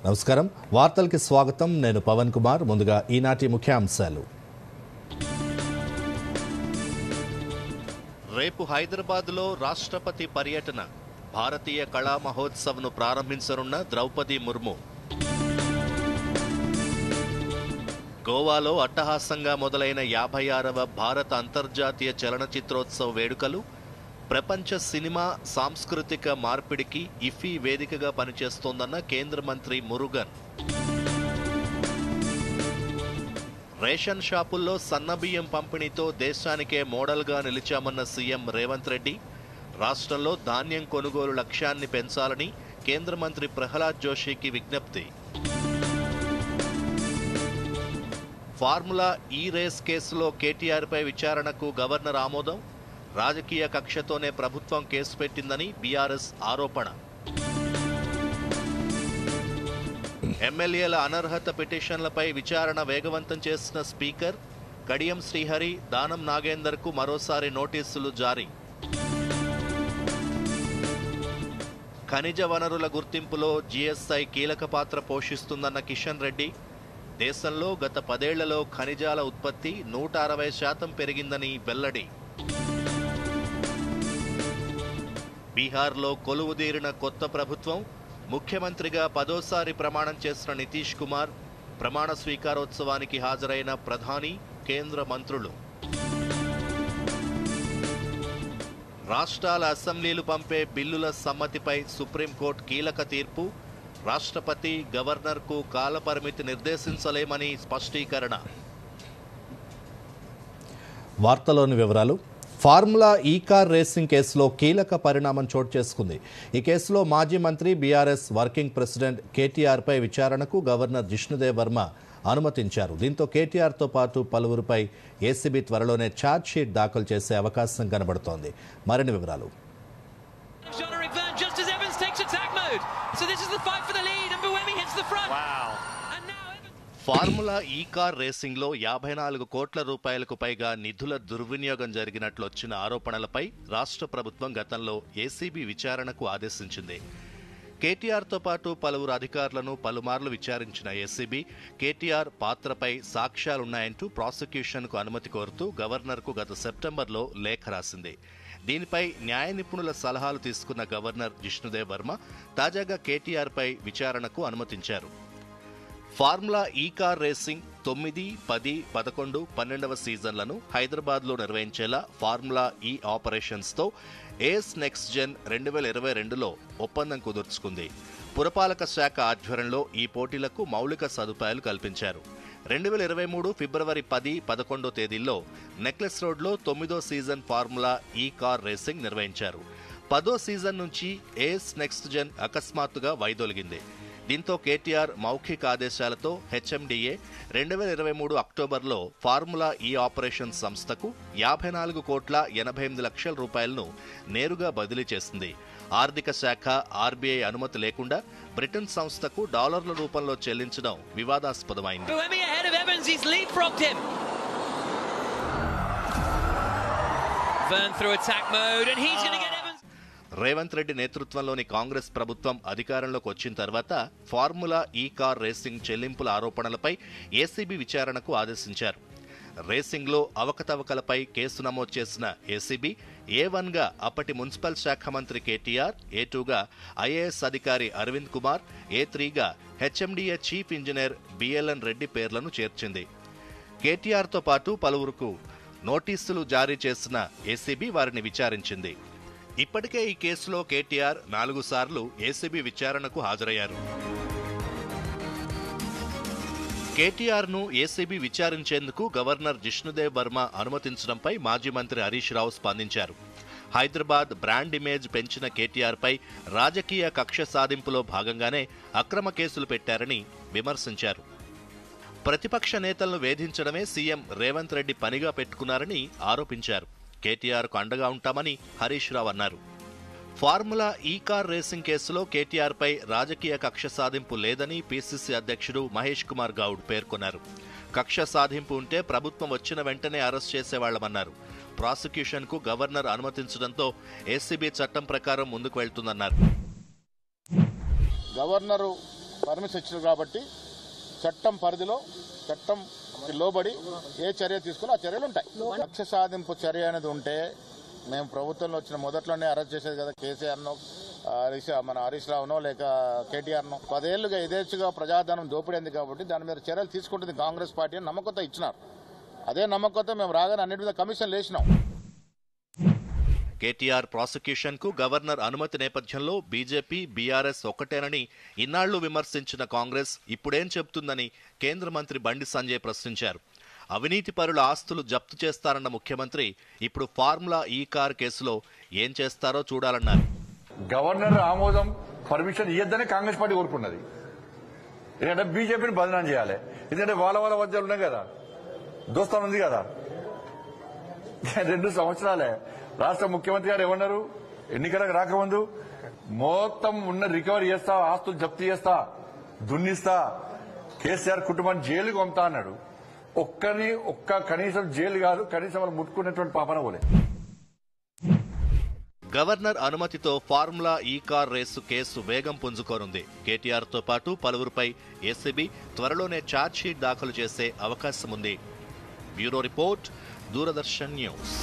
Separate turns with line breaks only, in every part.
నమస్కారం, వార్తలకి స్వాగతం. నేను పవన్ కుమార్. ముందుగా ఈనాటి ముఖ్యాంశాలు.
రేపు హైదరాబాద్లో రాష్ట్రపతి పర్యటన. భారతీయ కళా మహోత్సవ్ను ప్రారంభించనున్న ద్రౌపది ముర్ము. గోవాలో అట్టహాసంగా మొదలైన 56వ భారత అంతర్జాతీయ చలనచిత్రోత్సవ వేడుకలు ప్రపంచ సినిమా సాంస్కృతిక మార్పిడికి ఇఫీ వేదికగా పనిచేస్తోందన్న కేంద్ర మంత్రి మురుగన్. రేషన్ షాపుల్లో సన్నబియ్యం పంపిణీతో దేశానికే మోడల్గా నిలిచామన్న సీఎం రేవంత్ రెడ్డి. రాష్ట్రంలో ధాన్యం కొనుగోలు లక్ష్యాన్ని పెంచాలని కేంద్ర మంత్రి ప్రహ్లాద్ జోషికి విజ్ఞప్తి. ఫార్ములా ఈ రేస్ కేసులో కేటీఆర్పై విచారణకు గవర్నర్ ఆమోదం. రాజకీయ కక్షతోనే ప్రభుత్వం కేసు పెట్టిందని బీఆర్ఎస్ ఆరోపణ. ఎమ్మెల్యేల అనర్హత పిటిషన్లపై విచారణ వేగవంతం చేసిన స్పీకర్. కడియం శ్రీహరి, దానం నాగేందర్కు మరోసారి నోటీసులు జారీ. ఖనిజ వనరుల గుర్తింపులో జీఎస్ఐ కీలక పాత్ర పోషిస్తుందన్న కిషన్ రెడ్డి. దేశంలో గత 10 ఏళ్లలో ఖనిజాల ఉత్పత్తి 160% పెరిగిందని వెల్లడి. బీహార్లో కొలువుదీరిన కొత్త ప్రభుత్వం. ముఖ్యమంత్రిగా 10వ ప్రమాణం చేసిన నితీష్ కుమార్. ప్రమాణ స్వీకారోత్సవానికి హాజరైన ప్రధాని, కేంద్ర మంత్రులు. రాష్ట్రాల అసెంబ్లీలు పంపే బిల్లుల సమ్మతిపై సుప్రీంకోర్టు కీలక తీర్పు. రాష్ట్రపతి, గవర్నర్కు కాలపరిమితి నిర్దేశించలేమని స్పష్టీకరణ.
వార్తలోని వివరాలు. ఫార్ములా ఈ కార్ రేసింగ్ కేసులో కీలక పరిణామం చోటు చేసుకుంది. ఈ కేసులో మాజీ మంత్రి, బీఆర్ఎస్ వర్కింగ్ ప్రెసిడెంట్ కేటీఆర్పై విచారణకు గవర్నర్ జిష్ణుదేవ్ వర్మ అనుమతించారు. దీంతో కేటీఆర్తో పాటు పలువురిపై ఏసీబీ త్వరలోనే ఛార్జ్ షీట్ దాఖలు చేసే అవకాశం కనబడుతోంది. మరిన్ని వివరాలు.
ఫార్ములా ఈ కార్ రేసింగ్లో 54 కోట్ల రూపాయలకు పైగా నిధుల దుర్వినియోగం జరిగినట్లు వచ్చిన ఆరోపణలపై రాష్ట్ర ప్రభుత్వం గతంలో ఏసీబీ విచారణకు ఆదేశించింది. కేటీఆర్తో పాటు పలువురు అధికారులను పలుమార్లు విచారించిన ఏసీబీ కేటీఆర్ పాత్రపై సాక్ష్యాలున్నాయంటూ ప్రాసిక్యూషన్కు అనుమతి కోరుతూ గవర్నర్కు గత సెప్టెంబర్లో లేఖ రాసింది. దీనిపై న్యాయ నిపుణుల సలహాలు తీసుకున్న గవర్నర్ జిష్ణుదేవ్ వర్మ తాజాగా కేటీఆర్పై విచారణకు అనుమతించారు. ఫార్ములా ఈ కార్ రేసింగ్ 9, 10, 11, 12వ సీజన్లను హైదరాబాద్లో నిర్వహించేలా ఫార్ములా ఈ ఆపరేషన్స్తో ఏఎస్ నెక్స్ట్ జెన్ 2022లో ఒప్పందం కుదుర్చుకుంది. పురపాలక శాఖ ఆధ్వర్యంలో ఈ పోటీలకు మౌలిక సదుపాయాలు కల్పించారు. 2023 ఫిబ్రవరి 10, 11 తేదీల్లో నెక్లెస్ రోడ్లో 9వ సీజన్ ఫార్ములా ఈ కార్ రేసింగ్ నిర్వహించారు. 10వ సీజన్ నుంచి ఏఎస్ నెక్స్ట్ జెన్ అకస్మాత్తుగా వైదొలిగింది. దీంతో కేటీఆర్ మౌఖిక ఆదేశాలతో హెచ్ఎండిఏ 2023 అక్టోబర్లో ఫార్ములా ఈ ఆపరేషన్ సంస్థకు 54 కోట్ల 88 లక్షల రూపాయలను నేరుగా బదిలీ చేసింది. ఆర్థిక శాఖ, ఆర్బీఐ అనుమతి లేకుండా బ్రిటన్ సంస్థకు డాలర్ల రూపంలో చెల్లించడం వివాదాస్పదమైంది. రేవంత్ రెడ్డి నేతృత్వంలోని కాంగ్రెస్ ప్రభుత్వం అధికారంలోకి వచ్చిన తర్వాత ఫార్ములా ఈ కార్ రేసింగ్ చెల్లింపుల ఆరోపణలపై ఏసీబీ విచారణకు ఆదేశించారు. రేసింగ్లో అవకతవకలపై కేసు నమోదు చేసిన ఏసీబీ A1గా అప్పటి మున్సిపల్ శాఖ మంత్రి కేటీఆర్, A2గా ఐఏఎస్ అధికారి అరవింద్ కుమార్, A3గా HMDA chief engineer BLN Reddy పేర్లను చేర్చింది. కేటీఆర్తో పాటు పలువురుకు నోటీసులు జారీ చేసిన ఏసీబీ వారిని విచారించింది. ఇప్పటికే ఈ కేసులో కేటీఆర్ 4 సార్లు ఏసీబీ విచారణకు హాజరయ్యారు. కేటీఆర్ను ఏసీబీ విచారించేందుకు గవర్నర్ జిష్ణుదేవ్ వర్మ అనుమతించడంపై మాజీ మంత్రి హరీష్ రావు స్పందించారు. హైదరాబాద్ బ్రాండ్ ఇమేజ్ పెంచిన కేటీఆర్పై రాజకీయ కక్ష సాధింపులో భాగంగానే అక్రమ కేసులు పెట్టారని విమర్శించారు. ప్రతిపక్ష నేతలను వేధించడమే సీఎం రేవంత్ రెడ్డి పనిగా పెట్టుకున్నారని ఆరోపించారు. కేటీఆర్కు అండగా ఉంటామని హరీష్ రావు అన్నారు. ఫార్ములా ఈ కార్ రేసింగ్ కేసులో కేటీఆర్పై రాజకీయ కక్ష సాధింపు లేదని పీసీసీ అధ్యక్షుడు మహేష్ కుమార్ గౌడ్ పేర్కొన్నారు. కక్ష సాధింపు ఉంటే ప్రభుత్వం వచ్చిన వెంటనే అరెస్ట్ చేసేవాళ్లమన్నారు. ప్రాసిక్యూషన్కు గవర్నర్ అనుమతించడంతో ఏసీబీ చట్టం ప్రకారం ముందుకు వెళ్తుందన్నారు.
గవర్నరు పర్మిషన్ ఇచ్చారు కాబట్టి చట్టం పరిధిలో చట్టం లోబడి ఏ చర్య తీసుకున్నా ఆ చర్యలు ఉంటాయి. లక్ష్య సాధింపు చర్య అనేది ఉంటే మేము ప్రభుత్వంలో వచ్చిన మొదట్లోనే అరెస్ట్ చేసేది కదా. కేసీఆర్నో మన హరీష్ రావునో లేక కేటీఆర్నో 10 ఏళ్లుగా యథేచ్ఛగా ప్రజాధనం దోపిడైంది కాబట్టి దాని మీద చర్యలు తీసుకుంటుంది కాంగ్రెస్ పార్టీ అని నమ్మకంతో ఇచ్చినారు. అదే నమ్మకంతో మేము రాగానే అన్నిటి మీద కమిషన్ లేచినాం.
కేటీఆర్ ప్రాసిక్యూషన్ కు గవర్నర్ అనుమతి నేపథ్యంలో బీజేపీ బీఆర్ఎస్ ఒక్కటేనని ఇన్నాళ్లు విమర్శించిన కాంగ్రెస్ ఇప్పుడేం చెబుతుందని కేంద్ర మంత్రి బండి సంజయ్ ప్రశ్నించారు. అవినీతి పరుల ఆస్తులు జప్తు చేస్తారన్న ముఖ్యమంత్రి ఇప్పుడు ఫార్ములా ఈ కార్ కేసులో ఏం చేస్తారో చూడాలన్నారు.
గవర్నర్ ఆమోదం పర్మిషన్ ఇయ్యొద్దని కాంగ్రెస్ పార్టీ కోరుకున్నది. ఎందుకంటే బీజేపీని బదనాం చేయాలి. ఎందుకంటే వాళ్ళ మధ్య ఉన్నాయి కదా, దోస్తాను ఉంది కదా. 2 సంవత్సరాలే రాష్ట్ర ముఖ్యమంత్రి గారు ఏమన్నారు, ఎన్నికలకు రాకముందు మొత్తం ఉన్న రికవరీ చేస్తా, ఆస్తులు జప్తు చేస్తా, దున్నిస్తా, కేసీఆర్ కుటుంబాన్ని జైలుకు పంపుతా అన్నాడు. కనీసం జైలు కాదు, కనీసం వాళ్ళు ముట్టుకున్నటువంటి పాపన పోలే.
గవర్నర్ అనుమతితో ఫార్ములా ఈ కార్ రేసు కేసు వేగం పుంజుకోనుంది. కేటీఆర్ తో పాటు పలువురిపై ఏసీబీ త్వరలోనే ఛార్జ్షీట్ దాఖలు చేసే అవకాశం ఉంది. Bureau report, Doordarshan news.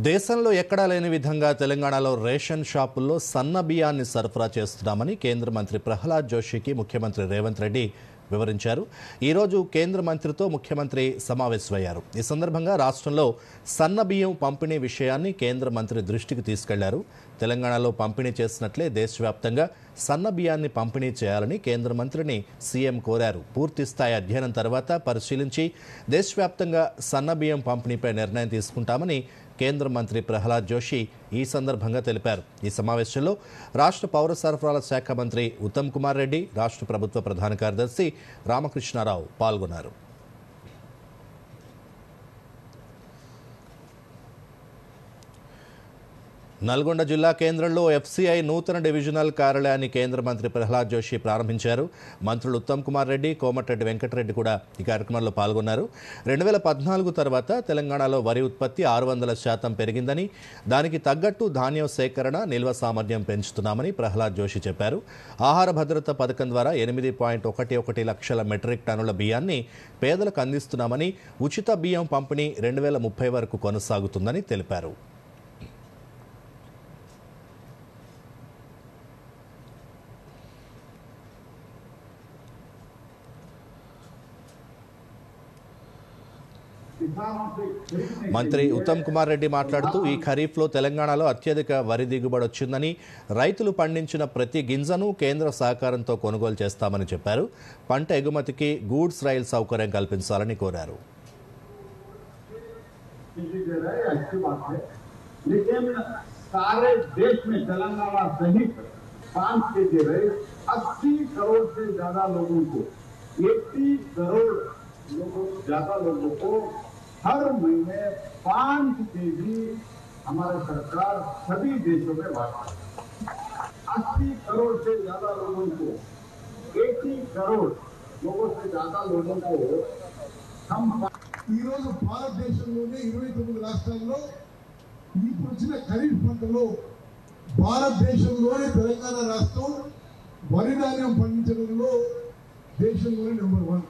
దేశంలో ఎక్కడా లేని విధంగా తెలంగాణలో రేషన్ షాపుల్లో సన్న బియ్యాన్ని సరఫరా చేస్తున్నామని కేంద్ర మంత్రి ప్రహ్లాద్ జోషికి ముఖ్యమంత్రి రేవంత్ రెడ్డి వివరించారు. ఈరోజు కేంద్ర మంత్రితో ముఖ్యమంత్రి సమావేశమయ్యారు. ఈ సందర్భంగా రాష్ట్రంలో సన్న బియ్యం పంపిణీ విషయాన్ని కేంద్ర మంత్రి దృష్టికి తీసుకెళ్లారు. తెలంగాణలో పంపిణీ చేసినట్లే దేశవ్యాప్తంగా సన్న బియ్యాన్ని పంపిణీ చేయాలని కేంద్ర మంత్రిని సీఎం కోరారు. పూర్తిస్థాయి అధ్యయనం తర్వాత పరిశీలించి దేశవ్యాప్తంగా సన్న బియ్యం పంపిణీపై నిర్ణయం తీసుకుంటామని కేంద్ర మంత్రి ప్రహ్లాద్ జోషి ఈ సందర్భంగా తెలిపారు. ఈ సమావేశంలో రాష్ట్ర పౌర సరఫరాల శాఖ మంత్రి ఉత్తమ్ కుమార్ రెడ్డి, రాష్ట్ర ప్రభుత్వ ప్రధాన కార్యదర్శి రామకృష్ణారావు పాల్గొన్నారు. నల్గొండ జిల్లా కేంద్రంలో ఎఫ్సీఐ నూతన డివిజనల్ కార్యాలయాన్ని కేంద్ర మంత్రి ప్రహ్లాద్ జోషి ప్రారంభించారు. మంత్రులు ఉత్తమ్ కుమార్ రెడ్డి, కోమటిరెడ్డి వెంకటరెడ్డి కూడా ఈ కార్యక్రమంలో పాల్గొన్నారు. 2014 తర్వాత తెలంగాణలో వరి ఉత్పత్తి 600% పెరిగిందని, దానికి తగ్గట్టు ధాన్యం సేకరణ, నిల్వ సామర్థ్యం పెంచుతున్నామని ప్రహ్లాద్ జోషి చెప్పారు. ఆహార భద్రత పథకం ద్వారా 8.11 లక్షల మెట్రిక్ టన్నుల బియ్యాన్ని పేదలకు అందిస్తున్నామని, ఉచిత బియ్యం పంపిణీ 2030 వరకు కొనసాగుతుందని తెలిపారు. మంత్రి ఉత్తమ్ కుమార్ రెడ్డి మాట్లాడుతూ ఈ ఖరీఫ్లో తెలంగాణలో అత్యధిక వరి దిగుబడి వచ్చిందని, రైతులు పండించిన ప్రతి గింజను కేంద్ర సహకారంతో కొనుగోలు చేస్తామని చెప్పారు. పంట ఎగుమతికి గూడ్స్ రైల్ సౌకర్యం కల్పించాలని కోరారు.
हर महीने 5 केजी हमारी सरकार सभी देशों में बांटती है। 80 करोड़ से ज्यादा लोगों को, 80 करोड़ लोगों से ज्यादा लोगों को हम ఈరోజు భారతదేశంలోనే 29 రాష్ట్రాల్లో ఇప్పుడు వచ్చిన ఖరీఫ్ పంటలో భారతదేశంలోనే తెలంగాణ రాష్ట్రం వరి ధాన్యం పండించడంలో దేశంలోనే నెంబర్ 1.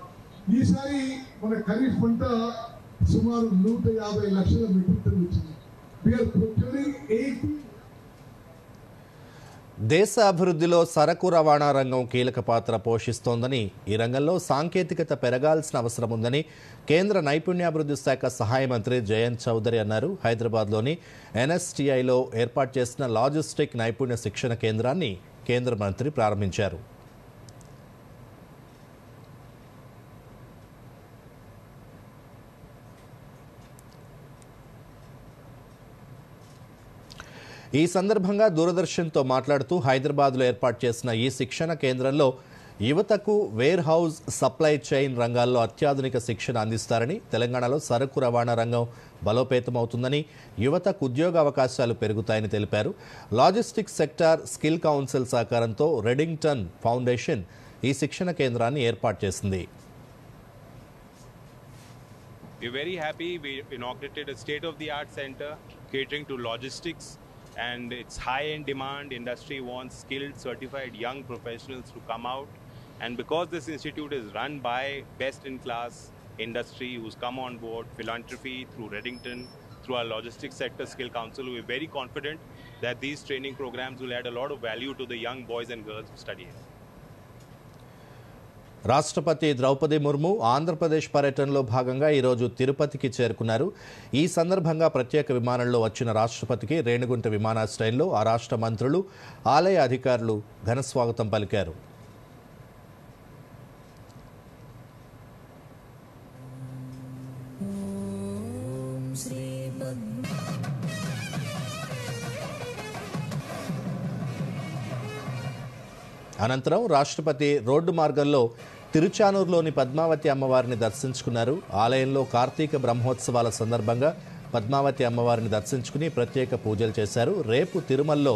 ఈసారి మన ఖరీఫ్ పంట సుమారు 150 లక్షల మెట్రిక్ టన్నులు వచ్చింది.
దేశ అభివృద్ధిలో సరకు రవాణా రంగం కీలక పాత్ర పోషిస్తోందని, ఈ రంగంలో సాంకేతికత పెరగాల్సిన అవసరం ఉందని కేంద్ర నైపుణ్యాభివృద్ధి శాఖ సహాయ మంత్రి జయంత్ చౌదరి అన్నారు. హైదరాబాద్లోని ఎన్ఎస్టీఐలో ఏర్పాటు చేసిన లాజిస్టిక్ నైపుణ్య శిక్షణ కేంద్రాన్ని కేంద్ర మంత్రి ప్రారంభించారు. ఈ సందర్భంగా దూరదర్శన్తో మాట్లాడుతూ హైదరాబాద్లో ఏర్పాటు చేసిన ఈ శిక్షణ కేంద్రంలో యువతకు వేర్ హౌస్, సప్లై చైన్ రంగాల్లో అత్యాధునిక శిక్షణ అందిస్తారని, తెలంగాణలో సరకు రవాణా రంగం బలోపేతమవుతుందని, యువతకు ఉద్యోగ అవకాశాలు పెరుగుతాయని తెలిపారు. లాజిస్టిక్స్ సెక్టార్ స్కిల్ కౌన్సిల్ సహకారంతో రెడింగ్టన్ ఫౌండేషన్ ఈ శిక్షణ కేంద్రాన్ని ఏర్పాటు చేసింది.
We're very happy we inaugurated a state-of-the-art center catering to logistics and it's high in demand. Industry wants skilled, certified young professionals to come out. And because this institute is run by best-in-class industry who's come on board, philanthropy through Reddington, through our logistics sector skill council, we're very confident that these training programs will add a lot of value to the young boys and girls who study here.
రాష్ట్రపతి ద్రౌపది ముర్ము ఆంధ్రప్రదేశ్ పర్యటనలో భాగంగా ఈరోజు తిరుపతికి చేరుకున్నారు. ఈ సందర్భంగా ప్రత్యేక విమానంలో వచ్చిన రాష్ట్రపతికి రేణిగుంట విమానాశ్రయంలో ఆ రాష్ట్ర మంత్రులు, ఆలయ అధికారులు ఘనస్వాగతం పలికారు. అనంతరం రాష్ట్రపతి రోడ్డు మార్గంలో తిరుచానూరులోని పద్మావతి అమ్మవారిని దర్శించుకున్నారు. ఆలయంలో కార్తీక బ్రహ్మోత్సవాల సందర్భంగా పద్మావతి అమ్మవారిని దర్శించుకుని ప్రత్యేక పూజలు చేశారు. రేపు తిరుమలలో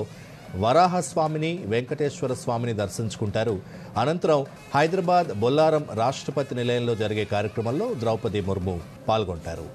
వరాహస్వామిని, వెంకటేశ్వర స్వామిని దర్శించుకుంటారు. అనంతరం హైదరాబాద్ బొల్లారం రాష్ట్రపతి నిలయంలో జరిగే కార్యక్రమంలో ద్రౌపది ముర్ము పాల్గొంటారు.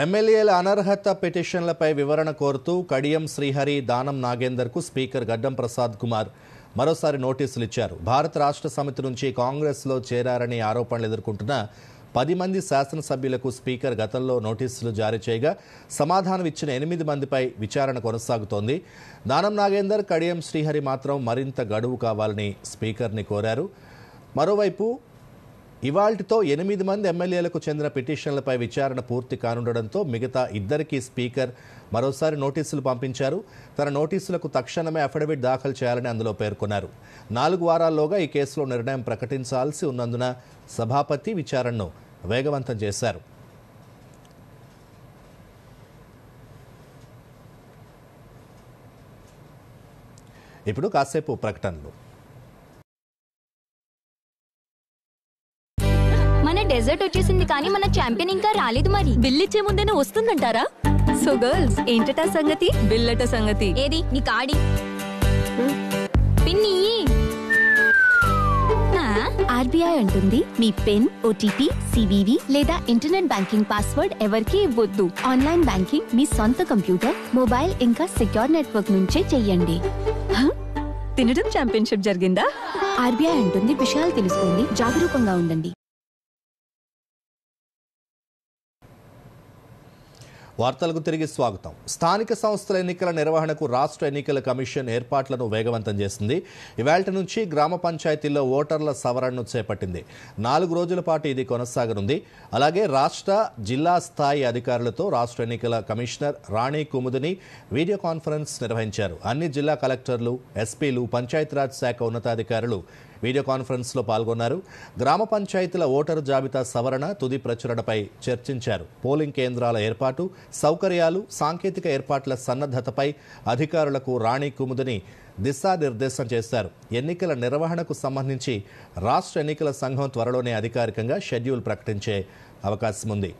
ఎమ్మెల్యేల అనర్హత పిటిషన్లపై వివరణ కోరుతూ కడియం శ్రీహరి, దానం నాగేందర్కు స్పీకర్ గడ్డం ప్రసాద్ కుమార్ మరోసారి నోటీసులు ఇచ్చారు. భారత రాష్ట్ర సమితి నుంచి కాంగ్రెస్లో చేరారని ఆరోపణలు ఎదుర్కొంటున్న 10 మంది శాసనసభ్యులకు స్పీకర్ గతంలో నోటీసులు జారీ చేయగా సమాధానం ఇచ్చిన 8 మందిపై విచారణ కొనసాగుతోంది. దానం నాగేందర్, కడియం శ్రీహరి మాత్రం మరింత గడువు కావాలని స్పీకర్ని కోరారు. మరోవైపు ఇవాల్టితో 8 మంది ఎమ్మెల్యేలకు చెందిన పిటిషన్లపై విచారణ పూర్తి కానుండడంతో మిగతా 2కి స్పీకర్ మరోసారి నోటీసులు పంపించారు. తన నోటీసులకు తక్షణమే అఫిడవిట్ దాఖలు చేయాలని అందులో పేర్కొన్నారు. 4 వారాల్లోగా ఈ కేసులో నిర్ణయం ప్రకటించాల్సి ఉన్నందున సభాపతి విచారణను వేగవంతం చేశారు. ఇప్పుడు కాసేపు ప్రకటనలు.
మన డెజర్ట్ వచ్చేసింది కానీ మన ఛాంపియన్ ఇంకా రాలేదు. మరి
బిల్లిచ్చే ముందేనే వస్తుందంటారా? సో గర్ల్స్, ఏంటటా సంగతి? బిల్లట సంగతి
ఏది నీ కాడి పిన్ని?
ఆర్బీఐ అంటుంది మీ పిన్, ఓటీపీ, సివివి లేదా ఇంటర్నెట్ బ్యాంకింగ్ పాస్వర్డ్ ఎవరికీ ఇవ్వద్దు. ఆన్లైన్ బ్యాంకింగ్ మీ సొంత కంప్యూటర్, మొబైల్ ఇంకా సెక్యూర్ నెట్వర్క్ నుంచే చెయ్యండి. తినడం ఛాంపియన్షిప్ జరిగిందా? ఆర్బీఐ అంటుంది విషయాలు తెలుసుకోండి, జాగరూకంగా ఉండండి.
వార్తలకు తిరిగి స్వాగతం. స్థానిక సంస్థల ఎన్నికల నిర్వహణకు రాష్ట్ర ఎన్నికల కమిషన్ ఏర్పాట్లను వేగవంతం చేసింది. ఇవాళ్టి నుంచి గ్రామ పంచాయతీల్లో ఓటర్ల సవరణను చేపట్టింది. 4 రోజుల పాటు ఇది కొనసాగనుంది. అలాగే రాష్ట్ర, జిల్లా స్థాయి అధికారులతో రాష్ట్ర ఎన్నికల కమిషనర్ రాణి కుముదిని వీడియో కాన్ఫరెన్స్ నిర్వహించారు. అన్ని జిల్లా కలెక్టర్లు, ఎస్పీలు, పంచాయతీరాజ్ శాఖ ఉన్నతాధికారులు వీడియో కాన్ఫరెన్స్లో పాల్గొన్నారు. గ్రామ పంచాయతీల ఓటరు జాబితా సవరణ, తుది ప్రచురణపై చర్చించారు. పోలింగ్ కేంద్రాల ఏర్పాటు, సౌకర్యాలు, సాంకేతిక ఏర్పాట్ల సన్నద్ధతపై అధికారులకు రాణి కుముదిని దిశానిర్దేశం చేశారు. ఎన్నికల నిర్వహణకు సంబంధించి రాష్ట్ర ఎన్నికల సంఘం త్వరలోనే అధికారికంగా షెడ్యూల్ ప్రకటించే అవకాశం ఉంది.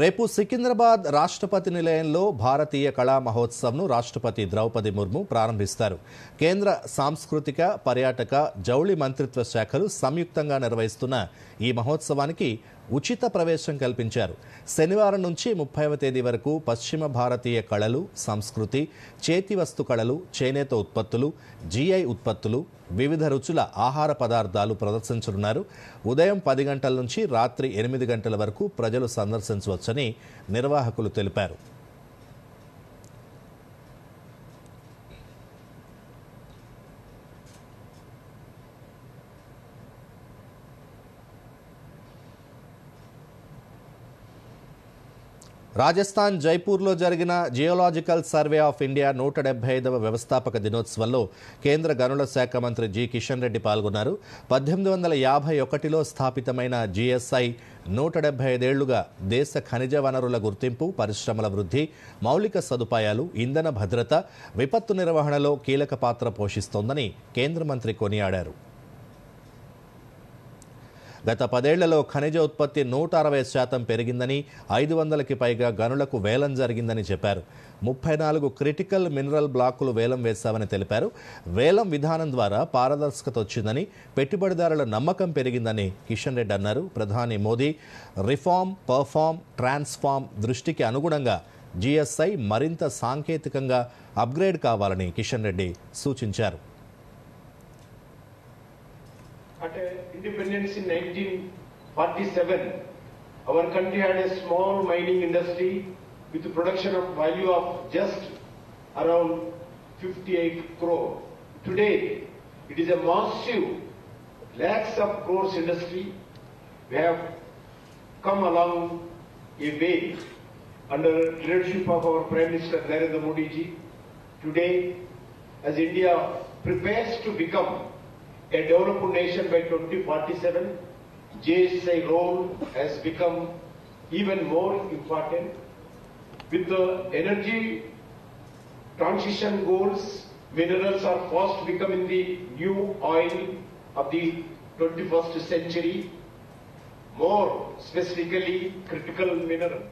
రేపు సికింద్రాబాద్ రాష్ట్రపతి నిలయంలో భారతీయ కళా మహోత్సవ్ను రాష్ట్రపతి ద్రౌపది ముర్ము ప్రారంభిస్తారు. కేంద్ర సాంస్కృతిక, పర్యాటక, జౌళి మంత్రిత్వ శాఖలు సంయుక్తంగా నిర్వహిస్తున్న ఈ మహోత్సవానికి ఉచిత ప్రవేశం కల్పించారు. శనివారం నుంచి 30వ తేదీ వరకు పశ్చిమ భారతీయ కళలు, సంస్కృతి, చేతి వస్తు కళలు, చేనేత ఉత్పత్తులు, జీఐ ఉత్పత్తులు, వివిధ రుచుల ఆహార పదార్థాలు ప్రదర్శించనున్నారు. ఉదయం 10 గంటల నుంచి రాత్రి 8 గంటల వరకు ప్రజలు సందర్శించవచ్చని నిర్వాహకులు తెలిపారు. రాజస్థాన్ జైపూర్లో జరిగిన జియోలాజికల్ సర్వే ఆఫ్ ఇండియా 175వ వ్యవస్థాపక దినోత్సవంలో కేంద్ర గనుల శాఖ మంత్రి జి కిషన్ రెడ్డి పాల్గొన్నారు. 1851లో స్థాపితమైన జిఎస్ఐ 175 ఏళ్లుగా దేశ ఖనిజ వనరుల గుర్తింపు, పరిశ్రమల వృద్ధి, మౌలిక సదుపాయాలు, ఇంధన భద్రత, విపత్తు నిర్వహణలో కీలక పాత్ర పోషిస్తోందని కేంద్ర మంత్రి కొనియాడారు. గత 10 ఏళ్లలో ఖనిజ ఉత్పత్తి 160% పెరిగిందని, 500కి పైగా గనులకు వేలం జరిగిందని చెప్పారు. 34 క్రిటికల్ మినరల్ బ్లాకులు వేలం వేశామని తెలిపారు. వేలం విధానం ద్వారా పారదర్శకత వచ్చిందని, పెట్టుబడిదారుల నమ్మకం పెరిగిందని కిషన్ రెడ్డి అన్నారు. ప్రధాని మోదీ రిఫార్మ్, పర్ఫార్మ్, ట్రాన్స్ఫార్మ్ దృష్టికి అనుగుణంగా జిఎస్ఐ మరింత సాంకేతికంగా అప్గ్రేడ్ కావాలని కిషన్ రెడ్డి సూచించారు.
Independence in 1947, our country had a small mining industry with a production of value of just around 58 crore. Today, it is a massive lakhs of crores industry. We have come along a way under leadership of our Prime Minister Narendra Modi ji. Today, as India prepares to become a developed nation by 2047, GSI role has become even more important. With the energy transition goals, minerals are fast becoming the new oil of the 21st century, more specifically critical minerals.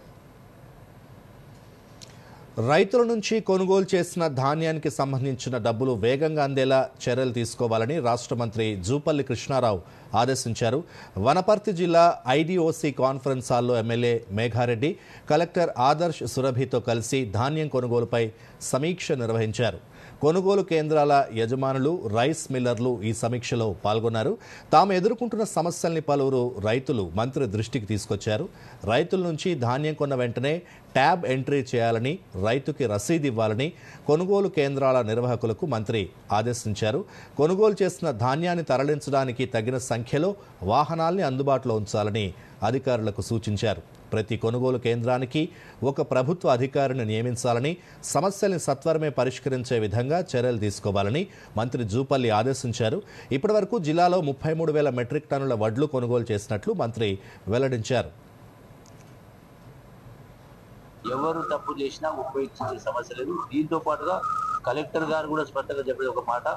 రైతుల నుంచి కొనుగోలు చేసిన ధాన్యానికి సంబంధించిన డబ్బులు వేగంగా అందేలా చర్యలు తీసుకోవాలని రాష్ట్ర మంత్రి జూపల్లి కృష్ణారావు ఆదేశించారు. వనపర్తి జిల్లా ఐడిఓసి కాన్ఫరెన్స్ హాల్లో ఎమ్మెల్యే మేఘారెడ్డి, కలెక్టర్ ఆదర్శ్ సురభితో కలిసి ధాన్యం కొనుగోలుపై సమీక్ష నిర్వహించారు. కొనుగోలు కేంద్రాల యజమానులు, రైస్ మిల్లర్లు ఈ సమీక్షలో పాల్గొన్నారు. తాము ఎదుర్కొంటున్న సమస్యల్ని పలువురు రైతులు మంత్రి దృష్టికి తీసుకొచ్చారు. రైతుల నుంచి ధాన్యం కొన్న వెంటనే ట్యాబ్ ఎంట్రీ చేయాలని, రైతుకి రసీదు ఇవ్వాలని కొనుగోలు కేంద్రాల నిర్వాహకులకు మంత్రి ఆదేశించారు. కొనుగోలు చేసిన ధాన్యాన్ని తరలించడానికి తగిన సంఖ్యలో వాహనాల్ని అందుబాటులో ఉంచాలని అధికారులకు సూచించారు. ప్రతి కొనుగోలు కేంద్రానికి ఒక ప్రభుత్వ అధికారిని నియమించాలని, సమస్యల్ని సత్వరమే పరిష్కరించే విధంగా చర్యలు తీసుకోవాలని మంత్రి జూపల్లి ఆదేశించారు. ఇప్పటివరకు జిల్లాలో 33,000 మెట్రిక్ టన్నుల వడ్లు కొనుగోలు చేసినట్లు మంత్రి వెల్లడించారు.
ఎవరు తప్పు చేసినా ఉపయోగించే సమస్య లేదు. దీంతో పాటుగా కలెక్టర్ గారు కూడా స్పష్టంగా చెప్పేది ఒక మాట,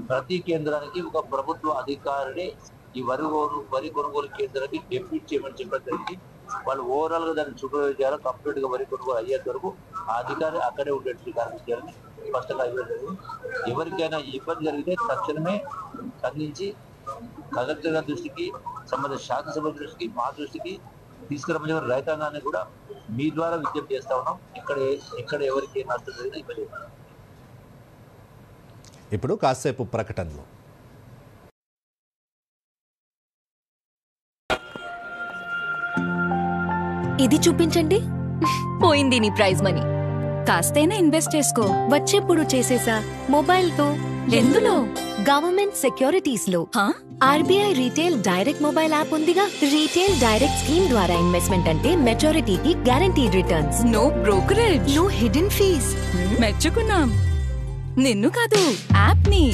ప్రతి కేంద్రానికి ఒక ప్రభుత్వ అధికారిని ఈ వరి కొనుగోలు కేంద్రానికి డెప్యూట్ చేయమని చెప్పడం జరిగింది. వాళ్ళు ఓవరాల్ గా దాన్ని సూపర్వైజ్ చేయాలి. కంప్లీట్ గా వరి కొనుగోలు అయ్యేంత వరకు ఆ అధికారి అక్కడే ఉండేట్టు కార్మించాలని స్పష్టంగా ఇవ్వడం జరిగింది. ఎవరికైనా ఇబ్బంది జరిగితే తక్షణమే స్పందించి కలెక్టర్ గారి దృష్టికి, సంబంధించిన శాసనసభ దృష్టికి, మా దృష్టికి తీసుకురమ్మని రైతాంగాన్ని కూడా మీ ద్వారా విజ్ఞప్తి చేస్తా ఉన్నాం. ఎక్కడ ఎవరికి నష్టం జరిగినా ఇబ్బంది.
ఇప్పుడు కాసేపు ప్రకటనలు.
ఇది చూపించండి.
పోయింది నీ ప్రైజ్ మనీ.
కాస్తైనా ఇన్వెస్ట్ చేసుకో. వచ్చేప్పుడు చేసేసా మొబైల్తో. ఎందులో? గవర్నమెంట్ సెక్యూరిటీస్ లో. RBI retail direct mobile app ఉందిగా. రీటైల్ డైరెక్ట్ స్కీమ్ ద్వారా ఇన్వెస్ట్మెంట్ అంటే మెచ్యూరిటీకి guaranteed returns.
No brokerage,
no hidden fees.
మెచ్చుకున్నాం. నిన్ను కాదు, యాప్ ని.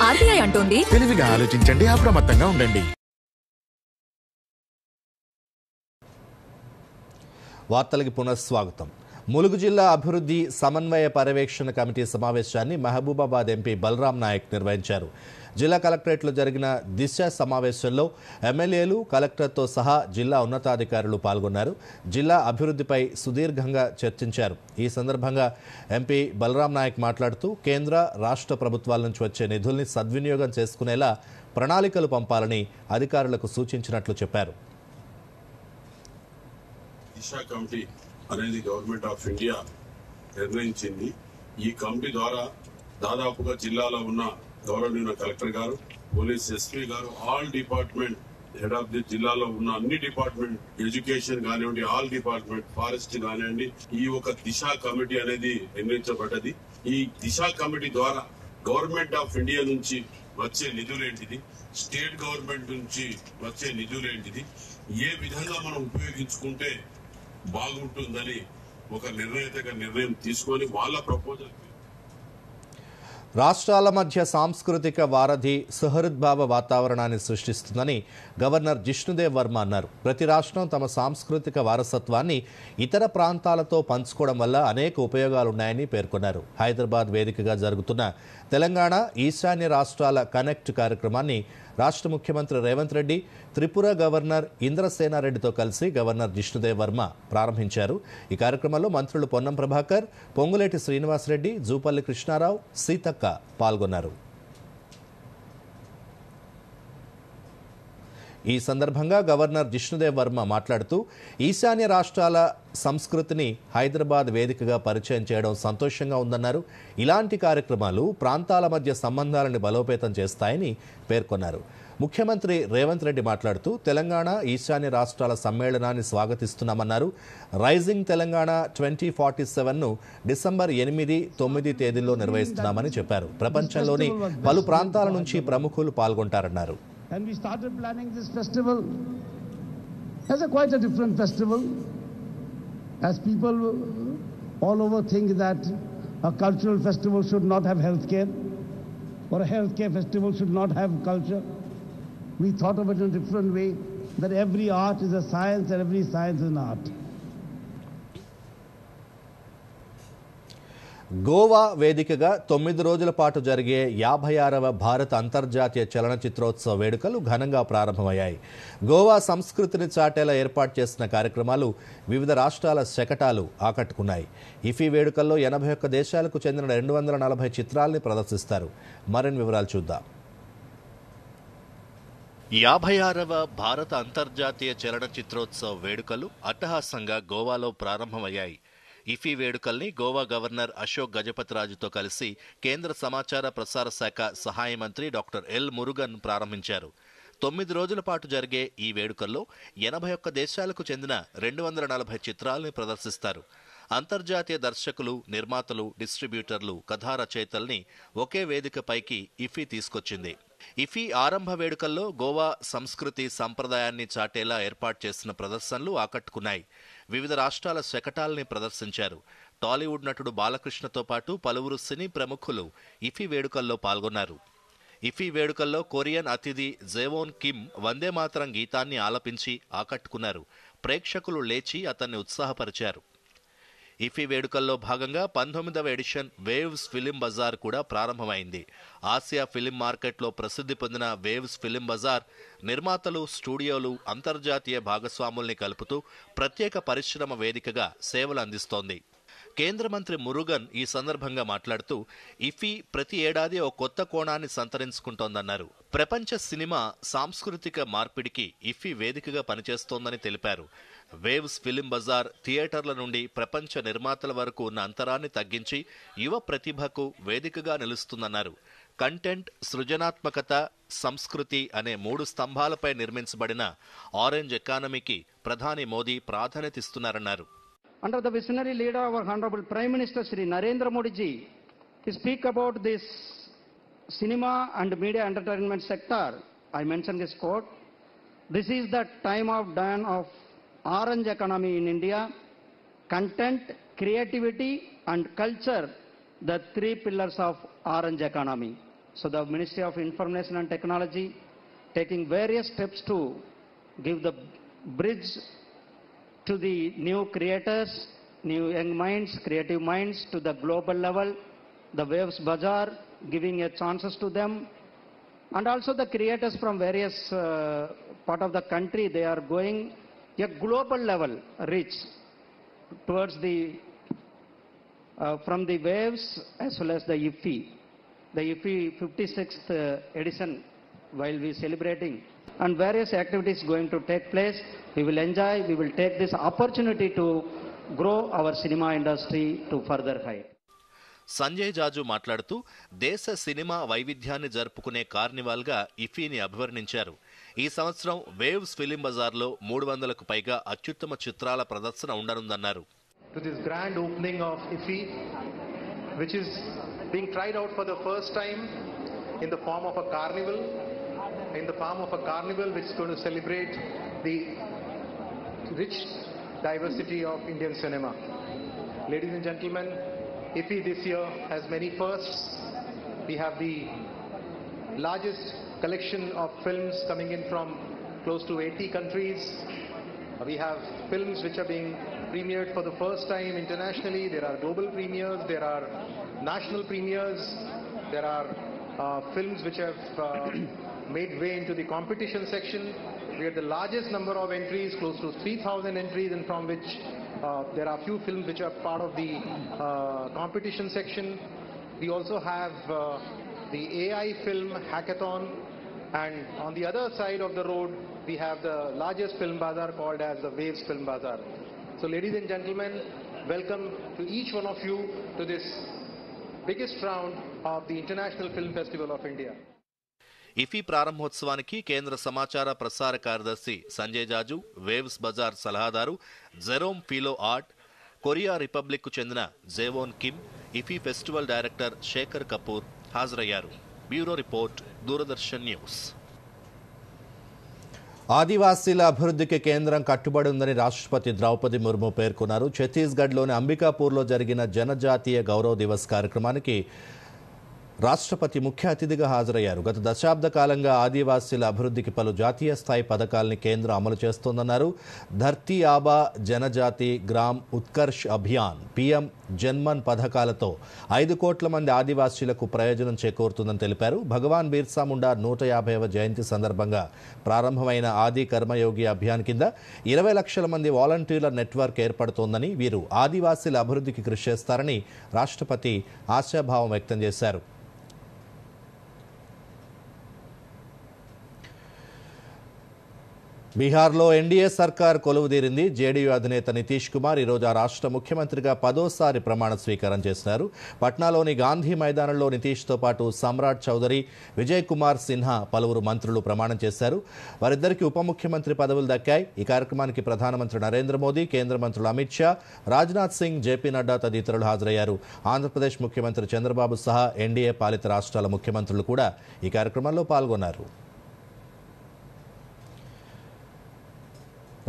ఆర్బీఐ అంటోంది
తెలివిగా ఆలోచించండి, అప్రమత్తంగా ఉండండి.
వార్తలకి పునఃస్వాగతం. ములుగు జిల్లా అభివృద్ధి సమన్వయ పర్యవేక్షణ కమిటీ సమావేశాన్ని మహబూబాబాద్ ఎంపీ బలరాం నాయక్ నిర్వహించారు. జిల్లా కలెక్టరేట్లో జరిగిన దిశ సమావేశంలో ఎమ్మెల్యేలు, కలెక్టర్తో సహా జిల్లా ఉన్నతాధికారులు పాల్గొన్నారు. జిల్లా అభివృద్ధిపై సుదీర్ఘంగా చర్చించారు. ఈ సందర్భంగా ఎంపీ బలరాం నాయక్ మాట్లాడుతూ కేంద్ర, రాష్ట్ర ప్రభుత్వాల నుంచి వచ్చే నిధుల్ని సద్వినియోగం చేసుకునేలా ప్రణాళికలు పంపాలని అధికారులకు సూచించినట్లు చెప్పారు.
దిశ కమిటీ అనేది గవర్నమెంట్ ఆఫ్ ఇండియా నిర్ణయించింది. ఈ కమిటీ ద్వారా దాదాపుగా జిల్లాలో ఉన్న గౌరవనీయ కలెక్టర్ గారు, పోలీస్ ఎస్పీ గారు, all department head of the జిల్లాలో ఉన్న అన్ని డిపార్ట్మెంట్, ఎడ్యుకేషన్ కానివ్వండి, ఆల్ డిపార్ట్మెంట్, ఫారెస్ట్ కానివ్వండి, ఈ ఒక దిశ కమిటీ అనేది నిర్ణయించబడ్డది. ఈ దిశ కమిటీ ద్వారా గవర్నమెంట్ ఆఫ్ ఇండియా నుంచి వచ్చే నిధులేంటిది, స్టేట్ గవర్నమెంట్ నుంచి వచ్చే నిధులేంటిది, ఏ విధంగా మనం ఉపయోగించుకుంటే బాగుంటుందని ఒక నిర్ణయితగా నిర్ణయం తీసుకొని వాళ్ళ ప్రపోజల్
రాష్ట్రాల మధ్య సాంస్కృతిక వారధి సుహృద్భావ వాతావరణాన్ని సృష్టిస్తుందని గవర్నర్ జిష్ణుదేవ్ వర్మ అన్నారు. ప్రతి రాష్ట్రం తమ సాంస్కృతిక వారసత్వాన్ని ఇతర ప్రాంతాలతో పంచుకోవడం వల్ల అనేక ఉపయోగాలున్నాయని పేర్కొన్నారు. హైదరాబాద్ వేదికగా జరుగుతున్న తెలంగాణ ఈశాన్య రాష్ట్రాల కనెక్ట్ కార్యక్రమాన్ని రాష్ట్ర ముఖ్యమంత్రి రేవంత్ రెడ్డి త్రిపుర గవర్నర్ ఇంద్రసేనారెడ్డితో కలిసి గవర్నర్ జిష్ణుదేవ్ వర్మ ప్రారంభించారు. ఈ కార్యక్రమంలో మంత్రులు పొన్నం ప్రభాకర్, పొంగులేటి శ్రీనివాసరెడ్డి, జూపల్లి కృష్ణారావు, సీతక్క పాల్గొన్నారు. ఈ సందర్భంగా గవర్నర్ జిష్ణుదేవ్ వర్మ మాట్లాడుతూ ఈశాన్య రాష్ట్రాల సంస్కృతిని హైదరాబాద్ వేదికగా పరిచయం చేయడం సంతోషంగా ఉందన్నారు. ఇలాంటి కార్యక్రమాలు ప్రాంతాల మధ్య సంబంధాలను బలోపేతం చేస్తాయని పేర్కొన్నారు. ముఖ్యమంత్రి రేవంత్ రెడ్డి మాట్లాడుతూ తెలంగాణ ఈశాన్య రాష్ట్రాల సమ్మేళనాన్ని స్వాగతిస్తున్నామన్నారు. రైజింగ్ తెలంగాణ 2047ను డిసెంబర్ 8, 9 తేదీల్లో నిర్వహిస్తున్నామని చెప్పారు. ప్రపంచంలోని పలు ప్రాంతాల నుంచి ప్రముఖులు పాల్గొంటారన్నారు.
And we started planning this festival as quite a different festival, as people all over think that a cultural festival should not have healthcare, or a healthcare festival should not have culture. We thought of it in a different way, that every art is a science and every science is an art.
Goa వేదికగా 9 రోజుల పాటు జరిగే 56వ భారత అంతర్జాతీయ చలనచిత్రోత్సవ వేడుకలు ఘనంగా ప్రారంభమయ్యాయి. గోవా సంస్కృతిని చాటేలా ఏర్పాటు చేసిన కార్యక్రమాలు వివిధ రాష్ట్రాల శకటాలు ఆకట్టుకున్నాయి. ఇఫీ వేడుకల్లో 81 దేశాలకు చెందిన 240 చిత్రాల్ని ప్రదర్శిస్తారు. మరిన్ని వివరాలు చూద్దాం.
56వ భారత అంతర్జాతీయ చలనచిత్రోత్సవ వేడుకలు అట్టహాసంగా గోవాలో ప్రారంభమయ్యాయి. ఇఫీ వేడుకల్ని గోవా గవర్నర్ అశోక్ గజపతిరాజుతో కలిసి కేంద్ర సమాచార ప్రసార శాఖ సహాయ మంత్రి డాక్టర్ ఎల్ మురుగన్ ప్రారంభించారు. 9 రోజుల పాటు జరిగే ఈ వేడుకల్లో 81 దేశాలకు చెందిన 240 చిత్రాల్ని ప్రదర్శిస్తారు. అంతర్జాతీయ దర్శకులు, నిర్మాతలు, డిస్ట్రిబ్యూటర్లు, కథా రచయితల్ని ఒకే వేదికపైకి ఇఫీ తీసుకొచ్చింది. ఇఫీ ఆరంభ వేడుకల్లో గోవా సంస్కృతి సంప్రదాయాన్ని చాటేలా ఏర్పాటు చేసిన ప్రదర్శనలు ఆకట్టుకున్నాయి. వివిధ రాష్ట్రాల శకటాల్ని ప్రదర్శించారు. టాలీవుడ్ నటుడు బాలకృష్ణతో పాటు పలువురు సినీ ప్రముఖులు ఇఫీ వేడుకల్లో పాల్గొన్నారు. ఇఫీ వేడుకల్లో కొరియన్ అతిథి జేవోన్ కిమ్ వందే మాతరం గీతాన్ని ఆలపించి ఆకట్టుకున్నారు. ప్రేక్షకులు లేచి అతన్ని ఉత్సాహపరిచారు. ఇఫీ వేడుకల్లో భాగంగా 19వ ఎడిషన్ వేవ్స్ ఫిలిం బజార్ కూడా ప్రారంభమైంది. ఆసియా ఫిలిం మార్కెట్లో ప్రసిద్ధి పొందిన వేవ్స్ ఫిలిం బజార్ నిర్మాతలు, స్టూడియోలు, అంతర్జాతీయ భాగస్వాముల్ని కలుపుతూ ప్రత్యేక పరిశ్రమ వేదికగా సేవలు అందిస్తోంది. కేంద్ర మంత్రి మురుగన్ ఈ సందర్భంగా మాట్లాడుతూ ఇఫీ ప్రతి ఏడాది ఓ కొత్త కోణాన్ని సంతరించుకుంటోందన్నారు. ప్రపంచ సినిమా సాంస్కృతిక మార్పిడికి ఇఫీ వేదికగా పనిచేస్తోందని తెలిపారు. వేవ్స్ ఫిలిం బజార్ థియేటర్ల నుండి ప్రపంచ నిర్మాతల వరకు ఉన్న అంతరాన్ని తగ్గించి యువ ప్రతిభకు వేదికగా నిలుస్తుందన్నారు. కంటెంట్, సృజనాత్మకత, సంస్కృతి అనే 3 స్తంభాలపై నిర్మించబడిన ఆరెంజ్ ఎకానమీకి ప్రధాని Modi ప్రాధాన్యతిస్తున్నారన్నారు.
Under the visionary leader of our Honorable Prime Minister Shri Narendra Modi ji, to speak about this cinema and media entertainment sector, I mentioned this quote, "This is the time of dawn of orange economy in India. Content, creativity and culture, the 3 pillars of orange economy." So the Ministry of Information and Technology taking various steps to give the bridge to the new creators, new young minds, creative minds to the global level. The Waves Bazaar giving a chances to them, and also the creators from various part of the country, they are going a global level reach towards the from the Waves as well as the IFFI. The IFFI 56th edition, while we celebrating, and various activities going to take place. We will enjoy, we will take this opportunity to grow our cinema industry to further height.
Sanjay జాజు మాట్లాడుతూ దేశ cinema వైవిధ్యాన్ని జరుపుకునే కార్నివాల్గా ఇఫీని అభివర్ణించారు. ఈ సంవత్సరం waves film బజార్లో 300కు పైగా అత్యుత్తమ చిత్రాల ప్రదర్శన ఉండనుందన్నారు.
To this grand opening of IFFI, which is being tried out for the first time in the form of a carnival, which is going to celebrate the rich diversity of Indian cinema. Ladies and gentlemen, IFFI this year has many firsts. We have the largest collection of films coming in from close to 80 countries. We have films which are being premiered for the first time internationally. There are global premieres, there are national premieres, there are films which have made way into the competition section. We had the largest number of entries, close to 3,000 entries, and from which there are few films which are part of the competition section. We also have the AI film hackathon, and on the other side of the road we have the largest film bazaar called as the Waves Film Bazaar. So ladies and gentlemen, welcome to each one of you to this biggest round of the International Film Festival of India.
ఇఫీ ప్రారంభోత్సవానికి కేంద్ర సమాచార ప్రసార కార్యదర్శి సంజయ్ జాజు, Waves Bazaar సలహాదారు Jerome ఫీలో ఆర్ట్, Korea రిపబ్లిక్కు చెందిన Jaewon Kim, IFFI festival director Shekhar Kapur హాజరయ్యారు. Bureau report, Doordarshan news.
ఆదివాసీల అభివృద్ధికి కేంద్రం కట్టుబడి ఉందని రాష్ట్రపతి ద్రౌపది ముర్ము పేర్కొన్నారు. ఛత్తీస్గఢ్లోని అంబికాపూర్లో జరిగిన జనజాతీయ గౌరవ దివస్ కార్యక్రమానికి రాష్ట్రపతి ముఖ్య అతిథిగా హాజరయ్యారు. గత దశాబ్ద కాలంగా ఆదివాసీల అభివృద్ధికి పలు జాతీయ స్థాయి పథకాలని కేంద్రం అమలు చేస్తోందన్నారు. ధర్తీ ఆబా జనజాతి గ్రామ్ ఉత్కర్ష్ అభియాన్, పీఎం జన్మన్ పథకాలతో 5 కోట్ల మంది ఆదివాసీలకు ప్రయోజనం చేకూరుతుందని తెలిపారు. భగవాన్ బిర్సా ముండా 150వ జయంతి సందర్భంగా ప్రారంభమైన ఆది కర్మయోగి అభియాన్ కింద 20 లక్షల మంది వాలంటీర్ల నెట్వర్క్ ఏర్పడుతోందని, వీరు ఆదివాసీల అభివృద్ధికి కృషి చేస్తారని రాష్ట్రపతి ఆశాభావం వ్యక్తం చేశారు. బీహార్లో ఎన్డీఏ సర్కార్ కొలువుదీరింది. జేడీయూ అధినేత నితీష్ కుమార్ ఈరోజు ఆ రాష్ట్ర ముఖ్యమంత్రిగా 10వ ప్రమాణ స్వీకారం చేశారు. పట్నాలోని గాంధీ మైదానంలో నితీష్తో పాటు సమ్రాట్ చౌదరి, విజయ్ కుమార్ సిన్హా, పలువురు మంత్రులు ప్రమాణం చేశారు. వారిద్దరికీ ఉప ముఖ్యమంత్రి పదవులు దక్కాయి. ఈ కార్యక్రమానికి ప్రధానమంత్రి నరేంద్ర మోదీ, కేంద్ర మంత్రులు అమిత్ షా, రాజ్నాథ్ సింగ్, జేపీ నడ్డా తదితరులు హాజరయ్యారు. ఆంధ్రప్రదేశ్ ముఖ్యమంత్రి చంద్రబాబు సహా ఎన్డీఏ పాలిత రాష్ట్రాల ముఖ్యమంత్రులు కూడా ఈ కార్యక్రమంలో పాల్గొన్నారు.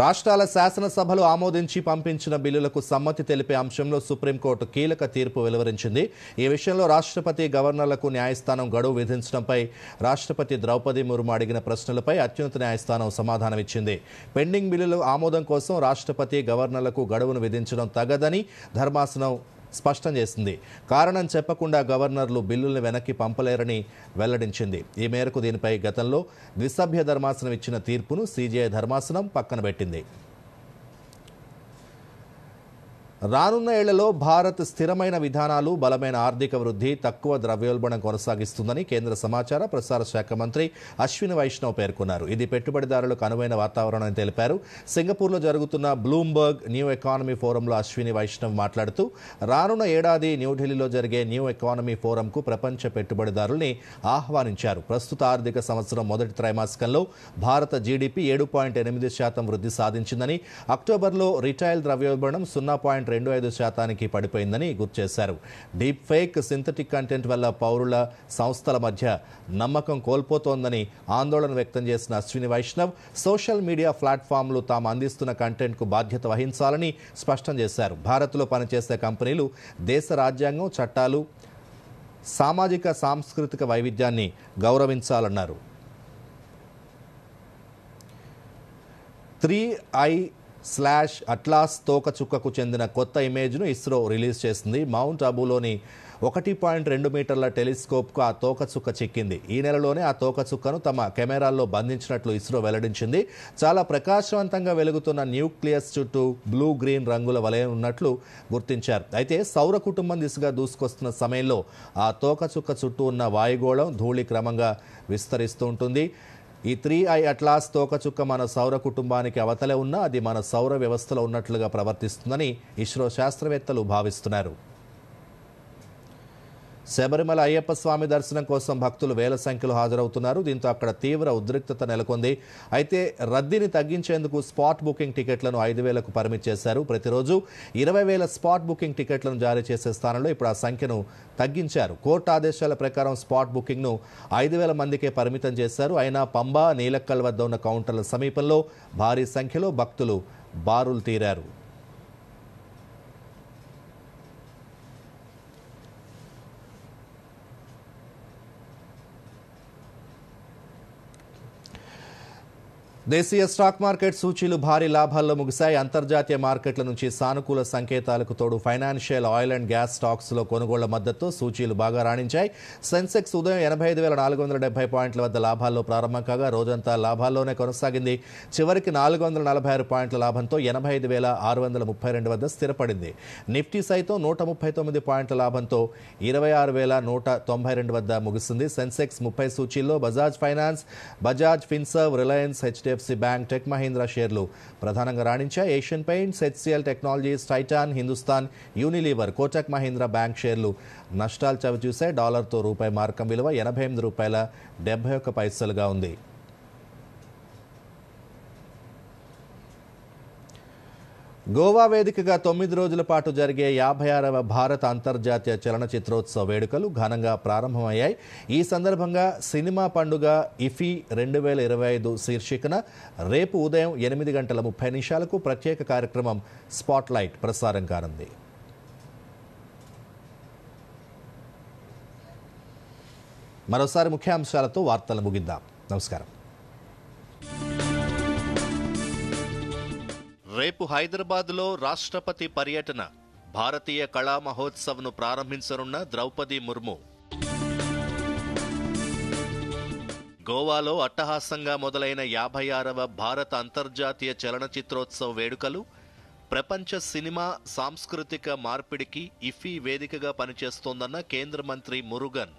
రాష్ట్రాల శాసనసభలు ఆమోదించి పంపించిన బిల్లులకు సమ్మతి తెలిపే అంశంలో సుప్రీంకోర్టు కీలక తీర్పు వెలువరించింది. ఈ విషయంలో రాష్ట్రపతి, గవర్నర్లకు న్యాయస్థానం గడువు విధించడంపై రాష్ట్రపతి ద్రౌపది ముర్ము అడిగిన ప్రశ్నలపై అత్యున్నత న్యాయస్థానం సమాధానమిచ్చింది. పెండింగ్ బిల్లుల ఆమోదం కోసం రాష్ట్రపతి, గవర్నర్లకు గడువును విధించడం తగదని ధర్మాసనం స్పష్టం చేసింది. కారణం చెప్పకుండా గవర్నర్లు బిల్లుల్ని వెనక్కి పంపలేరని వెల్లడించింది. ఈ మేరకు దీనిపై గతంలో ద్విసభ్య ధర్మాసనం ఇచ్చిన తీర్పును సీజీఐ ధర్మాసనం పక్కన పెట్టింది. రానున్న ఏళ్లలో భారత్ స్థిరమైన విధానాలు, బలమైన ఆర్థిక వృద్ధి, తక్కువ ద్రవ్యోల్బణం కొనసాగిస్తుందని కేంద్ర సమాచార ప్రసార శాఖ మంత్రి అశ్విని వైష్ణవ్ పేర్కొన్నారు. ఇది పెట్టుబడిదారులకు అనువైన వాతావరణం అని తెలిపారు. సింగపూర్లో జరుగుతున్న బ్లూంబర్గ్ న్యూ ఎకానమీ ఫోరంలో అశ్విని వైష్ణవ్ మాట్లాడుతూ, రానున్న ఏడాది న్యూఢిల్లీలో జరిగే న్యూ ఎకానమీ ఫోరంకు ప్రపంచ పెట్టుబడిదారుల్ని ఆహ్వానించారు. ప్రస్తుత ఆర్థిక సంవత్సరం మొదటి త్రైమాసికంలో భారత జీడీపీ 7.8% వృద్ధి సాధించిందని, అక్టోబర్లో రిటైల్ ద్రవ్యోల్బణం 0.25% పడిపోయిందని గుర్తు చేశారు. డీప్ ఫేక్, సింథటిక్ కంటెంట్ వల్ల పౌరుల, సంస్థల మధ్య నమ్మకం కోల్పోతోందని ఆందోళన వ్యక్తం చేసిన అశ్విని వైష్ణవ్, సోషల్ మీడియా ప్లాట్ఫామ్లు తాము అందిస్తున్న కంటెంట్కు బాధ్యత వహించాలని స్పష్టం చేశారు. భారత్లో పనిచేసే కంపెనీలు దేశ రాజ్యాంగం, చట్టాలు, సామాజిక సాంస్కృతిక వైవిధ్యాన్ని గౌరవించాలన్నారు. 3I/అట్లాస్ తోకచుక్కకు చెందిన కొత్త ఇమేజ్ను ఇస్రో రిలీజ్ చేసింది. మౌంట్ అబూలోని 1.2 మీటర్ల టెలిస్కోప్కు ఆ తోకచుక్క చిక్కింది. ఈ నెలలోనే ఆ తోకచుక్కను తమ కెమెరాల్లో బంధించినట్లు ఇస్రో వెల్లడించింది. చాలా ప్రకాశవంతంగా వెలుగుతున్న న్యూక్లియస్ చుట్టూ బ్లూ గ్రీన్ రంగుల వలయం ఉన్నట్లు గుర్తించారు. అయితే సౌర కుటుంబం దిశగా దూసుకొస్తున్న సమయంలో ఆ తోకచుక్క చుట్టూ ఉన్న వాయుగోళం, ధూళి క్రమంగా విస్తరిస్తూ ఉంటుంది. ఈ 3I అట్లాస్ తోకచుక్క మన సౌర కుటుంబానికి అవతలే ఉన్నా అది మన సౌర వ్యవస్థలో ఉన్నట్లుగా ప్రవర్తిస్తుందని ఇస్రో శాస్త్రవేత్తలు భావిస్తున్నారు. శబరిమల అయ్యప్ప స్వామి దర్శనం కోసం భక్తులు వేల సంఖ్యలో హాజరవుతున్నారు. దీంతో అక్కడ తీవ్ర ఉద్రిక్తత నెలకొంది. అయితే రద్దీని తగ్గించేందుకు స్పాట్ బుకింగ్ టికెట్లను 5,000కు పరిమితి చేశారు. ప్రతిరోజు 20,000 స్పాట్ బుకింగ్ టికెట్లను జారీ చేసే స్థానంలో ఇప్పుడు ఆ సంఖ్యను తగ్గించారు. కోర్టు ఆదేశాల ప్రకారం స్పాట్ బుకింగ్ను 5,000 మందికే పరిమితం చేశారు. అయినా పంబా, నీలక్కల్ వద్ద ఉన్న కౌంటర్ల సమీపంలో భారీ సంఖ్యలో భక్తులు బారులు తీరారు. దేశీయ స్టాక్ మార్కెట్ సూచీలు భారీ లాభాల్లో ముగిశాయి. అంతర్జాతీయ మార్కెట్ల నుంచి సానుకూల సంకేతాలకు తోడు ఫైనాన్షియల్, ఆయిల్ అండ్ గ్యాస్ స్టాక్స్లో కొనుగోళ్ల మద్దతుతో సూచీలు బాగా రాణించాయి. సెన్సెక్స్ ఉదయం 85,470 పాయింట్ల వద్ద లాభాల్లో ప్రారంభం కాగా రోజంతా లాభాల్లోనే కొనసాగింది. చివరికి 446 పాయింట్ల లాభంతో 85,632 వద్ద స్థిరపడింది. నిఫ్టీ సైతం 139 పాయింట్ల లాభంతో 26,192 వద్ద ముగిసింది. సెన్సెక్స్ 30 సూచీల్లో Bajaj Finance, Bajaj Finserv, Reliance, HDFC bank, Tech Mahindra షేర్లు ప్రధానంగా రాణించాయి. Asian Paints, HCL Technologies, Titan, Hindustan Unilever, Kotak Mahindra bank షేర్లు నష్టాలు చవిచూశాయి. డాలర్తో రూపాయి మార్కం విలువ ₹88.71గా ఉంది. గోవా వేదికగా 9 రోజుల పాటు జరిగే 56వ భారత అంతర్జాతీయ చలనచిత్రోత్సవ వేడుకలు ఘనంగా ప్రారంభమయ్యాయి. ఈ సందర్భంగా సినిమా పండుగ ఇఫీ 2025 శీర్షికన రేపు ఉదయం 8:30 ప్రత్యేక కార్యక్రమం స్పాట్లైట్ ప్రసారం కానుంది. మరోసారి ముఖ్యాంశాలతో వార్తలు ముగిద్దాం. నమస్కారం.
రేపు హైదరాబాద్లో రాష్ట్రపతి పర్యటన, భారతీయ కళా మహోత్సవ్ను ప్రారంభించనున్న ద్రౌపది ముర్ము. గోవాలో అట్టహాసంగా మొదలైన 56వ భారత అంతర్జాతీయ చలనచిత్రోత్సవ వేడుకలు ప్రపంచ సినిమా సాంస్కృతిక మార్పిడికి ఇఫీ వేదికగా పనిచేస్తోందన్న కేంద్ర మంత్రి మురుగన్.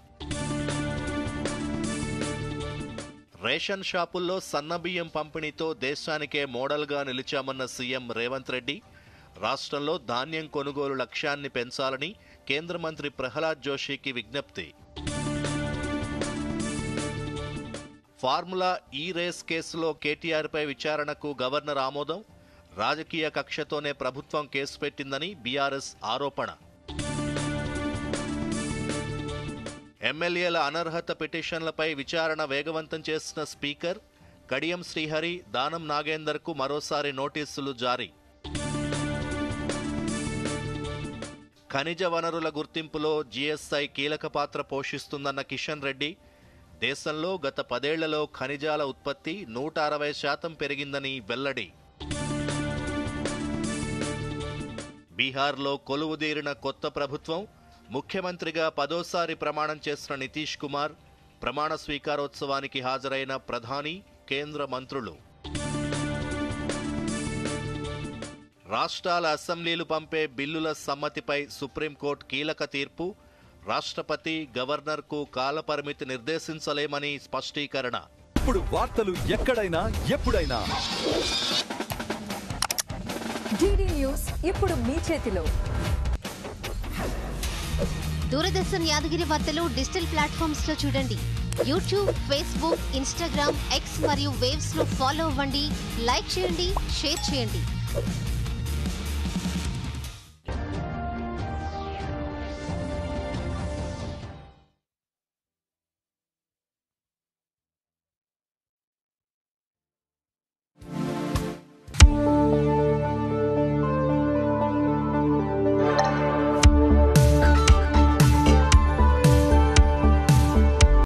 రేషన్ షాపుల్లో సన్నబియ్యం పంపిణీతో దేశానికే మోడల్గా నిలిచామన్న సీఎం రేవంత్ రెడ్డి. రాష్ట్రంలో ధాన్యం కొనుగోలు లక్ష్యాన్ని పెంచాలని కేంద్ర మంత్రి ప్రహ్లాద్ జోషికి విజ్ఞప్తి. ఫార్ములా ఈ రేస్ కేసులో కేటీఆర్పై విచారణకు గవర్నర్ ఆమోదం. రాజకీయ కక్షతోనే ప్రభుత్వం కేసు పెట్టిందని బీఆర్ఎస్ ఆరోపణ. ఎమ్మెల్యేల అనర్హత పిటిషన్లపై విచారణ వేగవంతం చేసిన స్పీకర్. కడియం శ్రీహరి, దానం నాగేందర్కు మరోసారి నోటీసులు జారీ. ఖనిజ వనరుల గుర్తింపులో జీఎస్ఐ కీలక పాత్ర పోషిస్తుందన్న కిషన్ రెడ్డి. దేశంలో గత 10 ఏళ్లలో ఖనిజాల ఉత్పత్తి 160% పెరిగిందని వెల్లడి. బీహార్లో కొలువుదీరిన కొత్త ప్రభుత్వం. ముఖ్యమంత్రిగా 10వ ప్రమాణం చేసిన నితీష్ కుమార్. ప్రమాణ స్వీకారోత్సవానికి హాజరైన ప్రధాని, కేంద్ర మంత్రులు. రాష్ట్రాల అసెంబ్లీలు పంపే బిల్లుల సమ్మతిపై సుప్రీంకోర్టు కీలక తీర్పు. రాష్ట్రపతి, గవర్నర్కు కాలపరిమితి నిర్దేశించలేమని స్పష్టీకరణ.
ఇప్పుడు వార్తలు ఎక్కడైనా ఎప్పుడైనా
DD న్యూస్ ఇప్పుడు మీ చేతిలో.
దూరదర్శన్ యాదగిరి వార్తలు డిజిటల్ ప్లాట్ఫామ్స్ లో చూడండి. యూట్యూబ్, ఫేస్బుక్, ఇన్స్టాగ్రామ్, ఎక్స్ మరియు వేవ్స్ లో ఫాలో అవ్వండి, లైక్ చేయండి, షేర్ చేయండి.